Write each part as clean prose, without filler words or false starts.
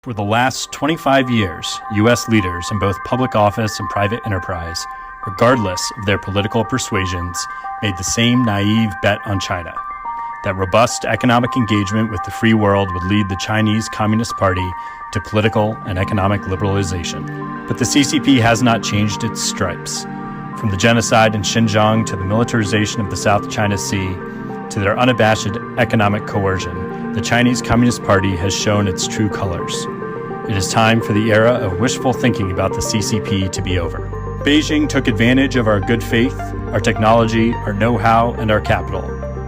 For the last 25 years, U.S. leaders in both public office and private enterprise, regardless of their political persuasions, made the same naive bet on China, that robust economic engagement with the free world would lead the Chinese Communist Party to political and economic liberalization. But the CCP has not changed its stripes. From the genocide in Xinjiang to the militarization of the South China Sea, to their unabashed economic coercion, the Chinese Communist Party has shown its true colors. It is time for the era of wishful thinking about the CCP to be over. Beijing took advantage of our good faith, our technology, our know-how, and our capital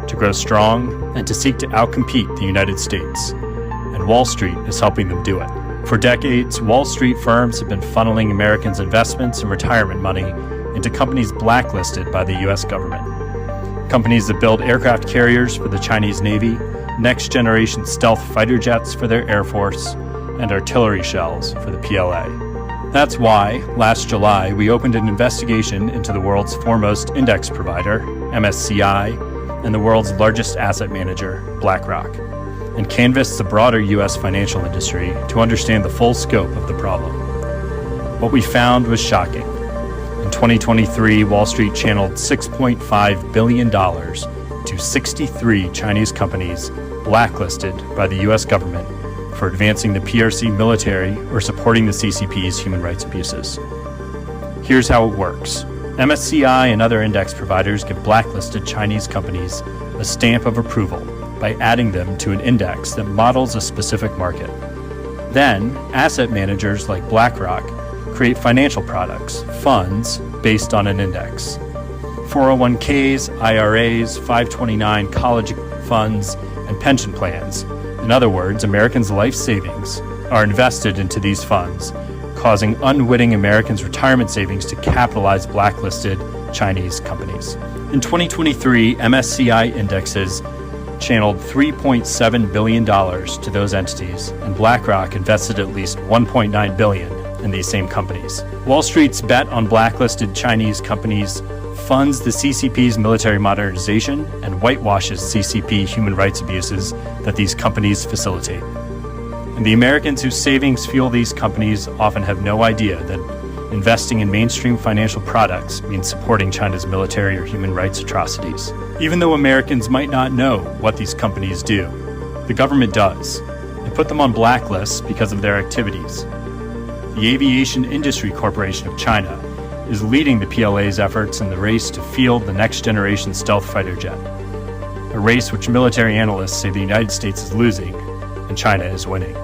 to grow strong and to seek to outcompete the United States. And Wall Street is helping them do it. For decades, Wall Street firms have been funneling Americans' investments and retirement money into companies blacklisted by the U.S. government. Companies that build aircraft carriers for the Chinese Navy, next-generation stealth fighter jets for their Air Force, and artillery shells for the PLA. That's why, last July, we opened an investigation into the world's foremost index provider, MSCI, and the world's largest asset manager, BlackRock, and canvassed the broader U.S. financial industry to understand the full scope of the problem. What we found was shocking. In 2023, Wall Street channeled $6.5 billion to 63 Chinese companies blacklisted by the U.S. government for advancing the PRC military or supporting the CCP's human rights abuses. Here's how it works. MSCI and other index providers give blacklisted Chinese companies a stamp of approval by adding them to an index that models a specific market. Then, asset managers like BlackRock create financial products, funds, based on an index. 401ks, IRAs, 529 college funds, and pension plans. In other words, Americans' life savings are invested into these funds, causing unwitting Americans' retirement savings to capitalize blacklisted Chinese companies. In 2023, MSCI indexes channeled $3.7 billion to those entities, and BlackRock invested at least $1.9 billion in these same companies. Wall Street's bet on blacklisted Chinese companies funds the CCP's military modernization and whitewashes CCP human rights abuses that these companies facilitate. And the Americans whose savings fuel these companies often have no idea that investing in mainstream financial products means supporting China's military or human rights atrocities. Even though Americans might not know what these companies do, the government does, and put them on blacklists because of their activities. The Aviation Industry Corporation of China is leading the PLA's efforts in the race to field the next-generation stealth fighter jet, a race which military analysts say the United States is losing and China is winning.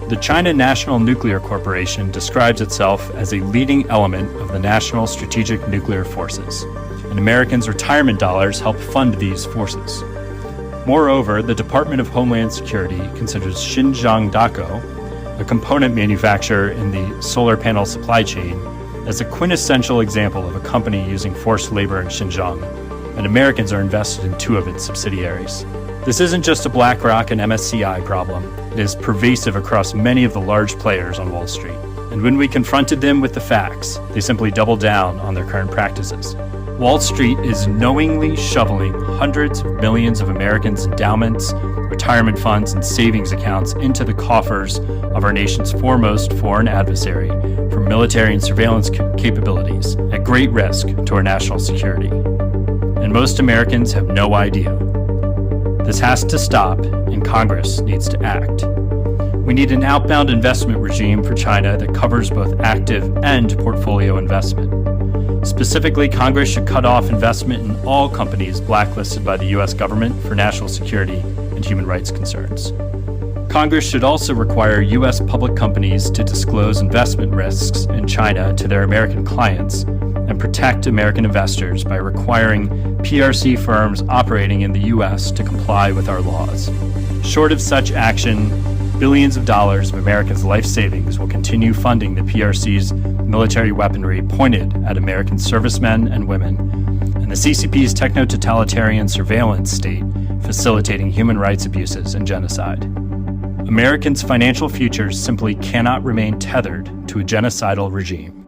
The China National Nuclear Corporation describes itself as a leading element of the National Strategic Nuclear Forces, and Americans' retirement dollars help fund these forces. Moreover, the Department of Homeland Security considers Xinjiang Daqo, a component manufacturer in the solar panel supply chain, as a quintessential example of a company using forced labor in Xinjiang, and Americans are invested in two of its subsidiaries. This isn't just a BlackRock and MSCI problem. It is pervasive across many of the large players on Wall Street. And when we confronted them with the facts, they simply doubled down on their current practices. Wall Street is knowingly shoveling hundreds of millions of Americans' endowments, retirement funds, and savings accounts into the coffers of our nation's foremost foreign adversary for military and surveillance capabilities at great risk to our national security. And most Americans have no idea. This has to stop, and Congress needs to act. We need an outbound investment regime for China that covers both active and portfolio investment. Specifically, Congress should cut off investment in all companies blacklisted by the U.S. government for national security and human rights concerns. Congress should also require U.S. public companies to disclose investment risks in China to their American clients and protect American investors by requiring PRC firms operating in the U.S. to comply with our laws. Short of such action, billions of dollars of Americans' life savings will continue funding the PRC's military weaponry pointed at American servicemen and women, and the CCP's techno-totalitarian surveillance state facilitating human rights abuses and genocide. Americans' financial futures simply cannot remain tethered to a genocidal regime.